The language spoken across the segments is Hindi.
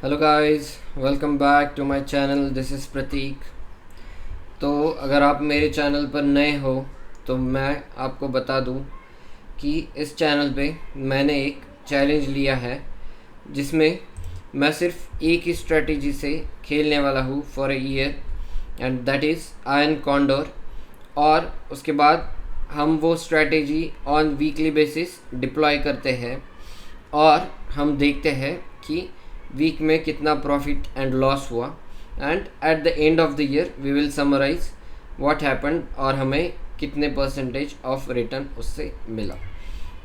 Hello guys, welcome back to my channel. This is Prateek. तो अगर आप मेरे चैनल पर नए हो तो मैं आपको बता दूं कि इस चैनल पे मैंने एक चैलेंज लिया है जिसमें मैं सिर्फ एक ही स्ट्रेटजी से खेलने वाला हूँ for a year, and that is iron condor. और उसके बाद हम वो strategy on weekly basis deploy करते हैं और हम देखते हैं कि वीक में कितना प्रॉफिट एंड लॉस हुआ, and at the end of the year we will summarise what happened और हमें कितने परसेंटेज ऑफ रिटर्न उससे मिला।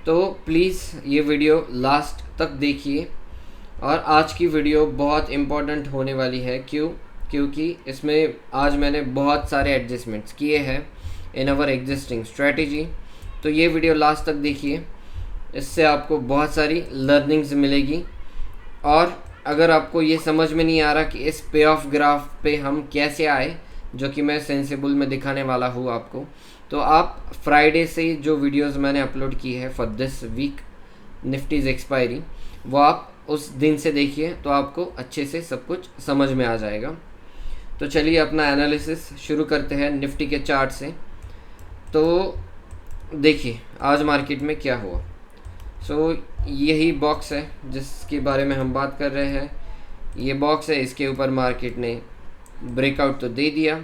तो प्लीज़ ये वीडियो लास्ट तक देखिए। और आज की वीडियो बहुत इम्पोर्टेंट होने वाली है। क्योंकि इसमें आज मैंने बहुत सारे एडजस्टमेंट्स किए हैं इन अवर एग्जिस्टिंग स्ट्रेटजी। तो ये वीडियो लास्ट तक देखिए, इससे आपको बहुत सारी लर्निंग्स मिलेगी। और अगर आपको ये समझ में नहीं आ रहा कि इस पे ऑफ ग्राफ पे हम कैसे आए, जो कि मैं सेंसिबल में दिखाने वाला हूँ आपको, तो आप फ्राइडे से जो वीडियोस मैंने अपलोड की है फॉर दिस वीक निफ्टीज़ एक्सपायरी, वो आप उस दिन से देखिए तो आपको अच्छे से सब कुछ समझ में आ जाएगा। तो चलिए अपना एनालिसिस शुरू करते हैं निफ्टी के चार्ट से। तो देखिए आज मार्केट में क्या हुआ। यही बॉक्स है जिसके बारे में हम बात कर रहे हैं। ये बॉक्स है, इसके ऊपर मार्केट ने ब्रेकआउट तो दे दिया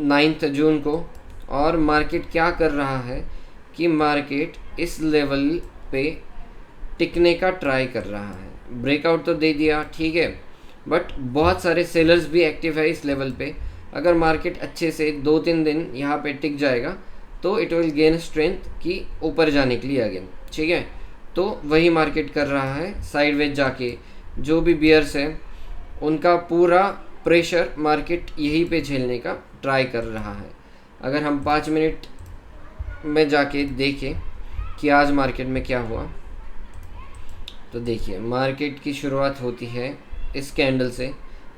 9 जून को। और मार्केट क्या कर रहा है कि मार्केट इस लेवल पे टिकने का ट्राई कर रहा है। ब्रेकआउट तो दे दिया, ठीक है, बट बहुत सारे सेलर्स भी एक्टिव है इस लेवल पे। अगर मार्केट अच्छे से 2-3 दिन यहाँ पे टिक जाएगा तो इट विल गेन स्ट्रेंथ कि ऊपर जाने के लिए अगेन, ठीक है। तो वही मार्केट कर रहा है, साइडवेज जाके जो भी बियर्स हैं उनका पूरा प्रेशर मार्केट यहीं पे झेलने का ट्राई कर रहा है। अगर हम 5 मिनट में जाके देखें कि आज मार्केट में क्या हुआ, तो देखिए मार्केट की शुरुआत होती है इस कैंडल से।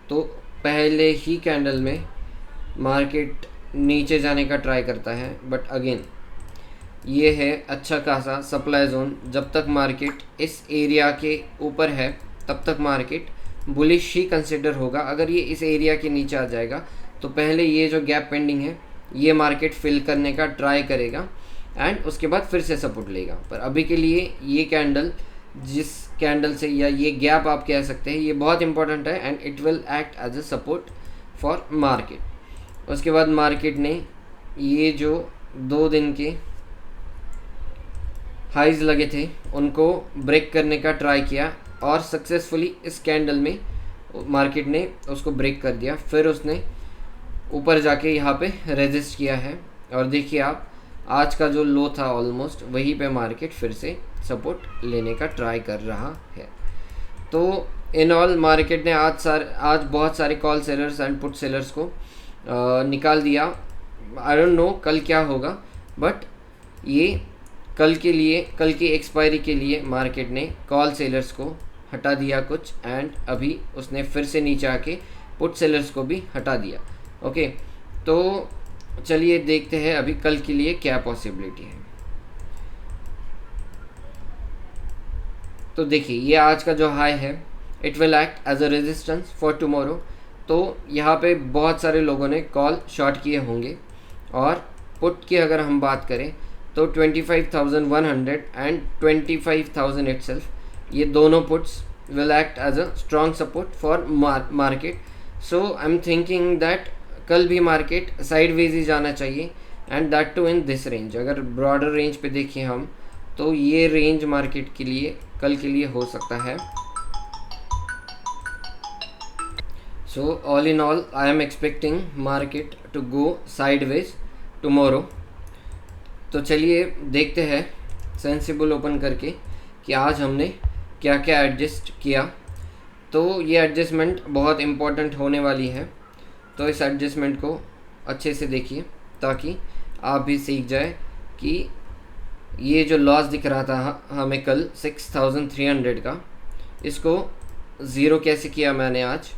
तो पहले ही कैंडल में मार्केट नीचे जाने का ट्राई करता है, बट अगेन ये है अच्छा खासा सप्लाई जोन। जब तक मार्केट इस एरिया के ऊपर है तब तक मार्केट बुलिश ही कंसिडर होगा। अगर ये इस एरिया के नीचे आ जाएगा तो पहले ये जो गैप पेंडिंग है ये मार्केट फिल करने का ट्राई करेगा एंड उसके बाद फिर से सपोर्ट लेगा। पर अभी के लिए ये कैंडल, जिस कैंडल से, या ये गैप आप कह सकते हैं, ये बहुत इंपॉर्टेंट है and it will act as a support for market. उसके बाद मार्केट ने ये जो 2 दिन के हाइज लगे थे उनको ब्रेक करने का ट्राई किया और सक्सेसफुली इस कैंडल में मार्केट ने उसको ब्रेक कर दिया। फिर उसने ऊपर जाके यहाँ पे रेजिस्ट किया है और देखिए आप, आज का जो लो था ऑलमोस्ट वहीं पे मार्केट फिर से सपोर्ट लेने का ट्राई कर रहा है। तो इन ऑल मार्केट ने आज बहुत सारे call sellers and put sellers को निकाल दिया। आई डोंट नो कल क्या होगा, बट ये कल की एक्सपायरी के लिए मार्केट ने कॉल सेलर्स को हटा दिया कुछ, एंड अभी उसने फिर से नीचे आके पुट सेलर्स को भी हटा दिया। ओके, तो चलिए देखते हैं अभी कल के लिए क्या पॉसिबिलिटी है। तो देखिए ये आज का जो हाई है, it will act as a resistance for tomorrow. तो यहाँ पे बहुत सारे लोगों ने कॉल शॉर्ट किए होंगे, और पुट की अगर हम बात करें तो 25,100 एंड 25,000 इटसेल्फ, ये दोनों puts will act as a strong support for market. So I am thinking that कल भी मार्केट साइडवेज ही जाना चाहिए, and that too in this range. अगर ब्रॉडर रेंज पे देखें हम, तो ये रेंज मार्केट के लिए कल के लिए हो सकता है। So all in all I am expecting market to go sideways tomorrow. तो चलिए देखते हैं सेंसिबल ओपन करके कि आज हमने क्या क्या एडजस्ट किया। तो ये एडजस्टमेंट बहुत इम्पॉर्टेंट होने वाली है, तो इस एडजस्टमेंट को अच्छे से देखिए ताकि आप भी सीख जाए कि ये जो लॉस दिख रहा था हमें कल 6,300 का, इसको ज़ीरो कैसे किया मैंने आज।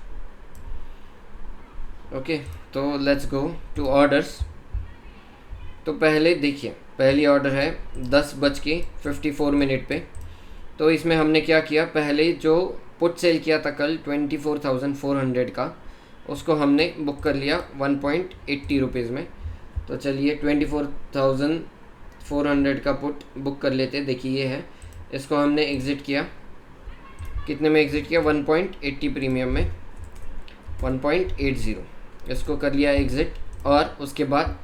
ओके, तो लेट्स गो टू ऑर्डर्स। तो पहले देखिए, पहली ऑर्डर है 10:54 पे। तो इसमें हमने क्या किया, पहले जो पुट सेल किया था कल 24,400 का, उसको हमने बुक कर लिया 1.80 रुपीज़ में। तो चलिए 24,400 का पुट बुक कर लेते। देखिए ये है, इसको हमने एग्ज़िट किया, कितने में एग्ज़िट किया, 1.80 प्रीमियम में, 1.80 इसको कर लिया एग्ज़िट। और उसके बाद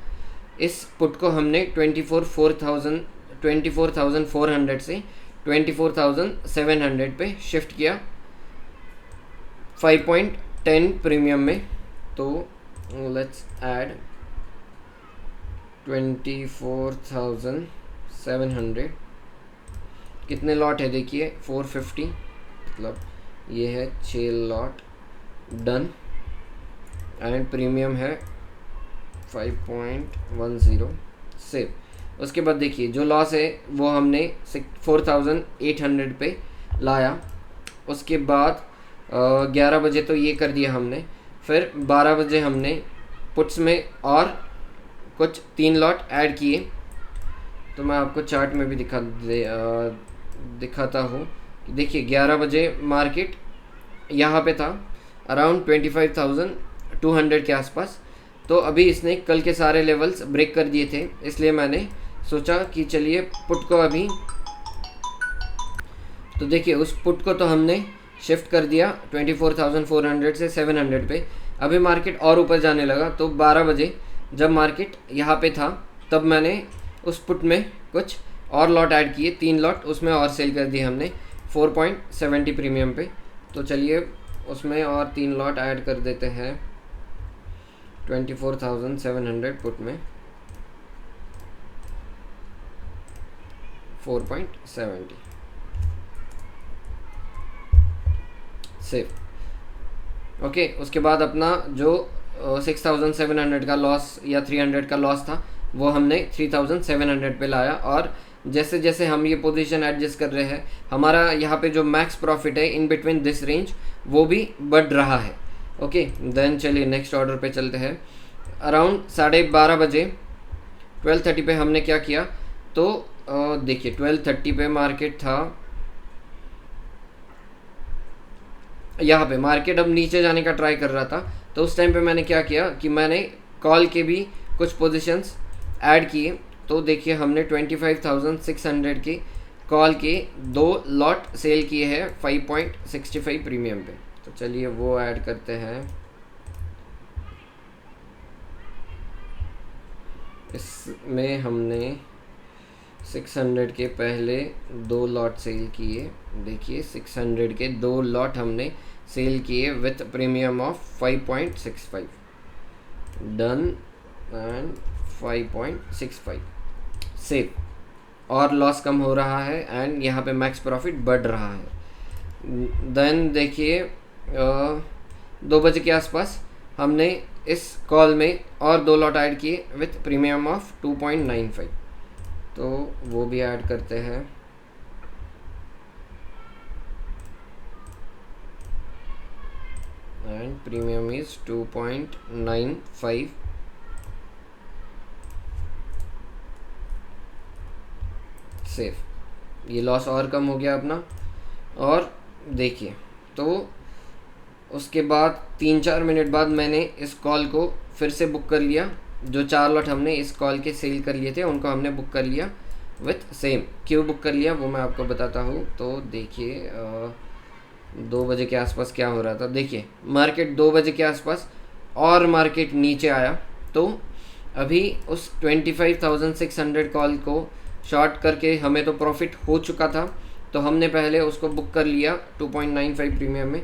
इस पुट को हमने 24,400 से 24,700 पे शिफ्ट किया 5.10 प्रीमियम में। तो लेट्स ऐड 24,700, कितने लॉट है देखिए, 450, मतलब ये है 6 लॉट, डन। एंड प्रीमियम है 5.10, सेव। उसके बाद देखिए जो लॉस है वो हमने 4,800 पे लाया। उसके बाद 11 बजे तो ये कर दिया हमने, फिर 12 बजे हमने पुट्स में और कुछ 3 लॉट ऐड किए। तो मैं आपको चार्ट में भी दिखाता हूँ कि देखिए 11 बजे मार्केट यहाँ पे था अराउंड 25,200 के आसपास। तो अभी इसने कल के सारे लेवल्स ब्रेक कर दिए थे, इसलिए मैंने सोचा कि चलिए पुट को अभी, तो देखिए उस पुट को तो हमने शिफ्ट कर दिया 24,400 से 700 पे। अभी मार्केट और ऊपर जाने लगा, तो 12 बजे जब मार्केट यहाँ पे था तब मैंने उस पुट में कुछ और लॉट ऐड किए, 3 लॉट उसमें और सेल कर दिए हमने 4.70 प्रीमियम पे। तो चलिए उसमें और 3 लॉट ऐड कर देते हैं 24,700 पुट में 4.70, सेव। ओके, उसके बाद अपना जो 6,700 का लॉस या 300 का लॉस था वो हमने 3,700 पे लाया। और जैसे जैसे हम ये पोजीशन एडजस्ट कर रहे हैं, हमारा यहाँ पे जो मैक्स प्रॉफिट है इन बिटवीन दिस रेंज वो भी बढ़ रहा है। ओके, देन चलिए नेक्स्ट ऑर्डर पे चलते हैं। अराउंड 12:30 बजे 12:30 पे हमने क्या किया, तो देखिए 12:30 पे मार्केट था यहाँ पे, मार्केट अब नीचे जाने का ट्राई कर रहा था। तो उस टाइम पे मैंने क्या किया कि मैंने कॉल के भी कुछ पोजीशंस ऐड किए। तो देखिए हमने 25,600 के कॉल के 2 लॉट सेल किए हैं 5.65 प्रीमियम पे। तो चलिए वो ऐड करते हैं। इसमें हमने 600 के पहले 2 लॉट सेल किए। देखिए 600 के 2 लॉट हमने सेल किए with premium of 5.65, done and 5.65, save. और लॉस कम हो रहा है एंड यहाँ पे मैक्स प्रॉफिट बढ़ रहा है। देन देखिए 2 बजे के आसपास हमने इस कॉल में और 2 लॉट ऐड किए विथ प्रीमियम ऑफ 2.95। तो वो भी ऐड करते हैं। And premium is 2.95, safe. ये लॉस और कम हो गया अपना। और देखिए तो उसके बाद 3-4 मिनट बाद मैंने इस कॉल को फिर से बुक कर लिया। जो 4 लॉट हमने इस कॉल के सेल कर लिए थे उनको हमने बुक कर लिया विथ सेम। क्यों बुक कर लिया वो मैं आपको बताता हूँ। तो देखिए 2 बजे के आसपास क्या हो रहा था। देखिए मार्केट 2 बजे के आसपास और मार्केट नीचे आया, तो अभी उस 25,600 कॉल को शॉर्ट करके हमें तो प्रॉफिट हो चुका था, तो हमने पहले उसको बुक कर लिया 2.95 प्रीमियम में।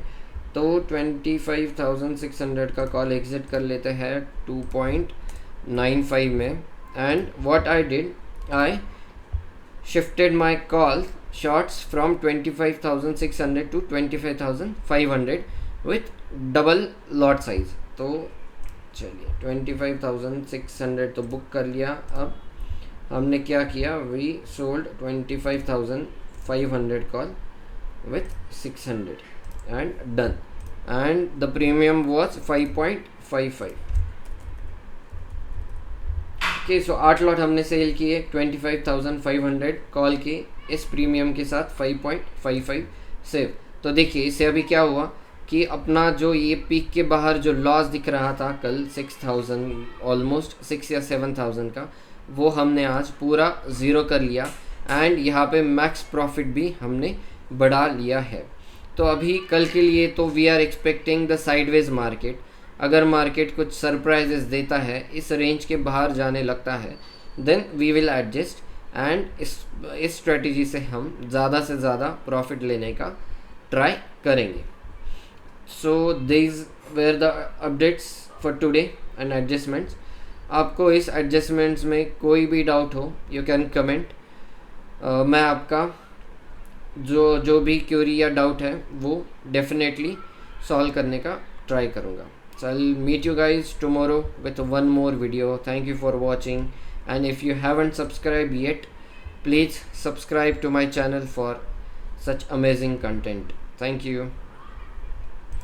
तो 25,600 का कॉल एग्जिट कर लेते हैं 2.95 में। And what I did, I shifted my call shorts from 25,600 to 25,500 with double lot size. तो चलिए 25,600 तो बुक कर लिया। अब हमने क्या किया, we sold 25,500 call with 600 and done. And the premium was 5.55। Okay, so 8 lot हमने सेल किए 25,500 कॉल के इस प्रीमियम के साथ 5.55 सेव। तो देखिए इससे अभी क्या हुआ कि अपना जो ये पीक के बाहर जो लॉस दिख रहा था कल 6000, ऑलमोस्ट 6 या 7000 का, वो हमने आज पूरा ज़ीरो कर लिया एंड यहाँ पे मैक्स प्रॉफिट भी हमने बढ़ा लिया है। तो अभी कल के लिए तो we are expecting the sideways market. अगर मार्केट कुछ सरप्राइजेस देता है, इस रेंज के बाहर जाने लगता है, then we will adjust and इस स्ट्रेटजी से हम ज़्यादा से ज़्यादा प्रॉफिट लेने का ट्राई करेंगे। So these were the updates for today and adjustments. आपको इस एडजस्टमेंट्स में कोई भी डाउट हो, यू कैन कमेंट। मैं आपका जो भी क्यूरी या डाउट है वो डेफिनेटली सॉल्व करने का ट्राई करूँगा। So I'll meet you guys tomorrow with one more video. Thank you for watching, and if you haven't subscribed yet, please subscribe to my channel for such amazing content. Thank you.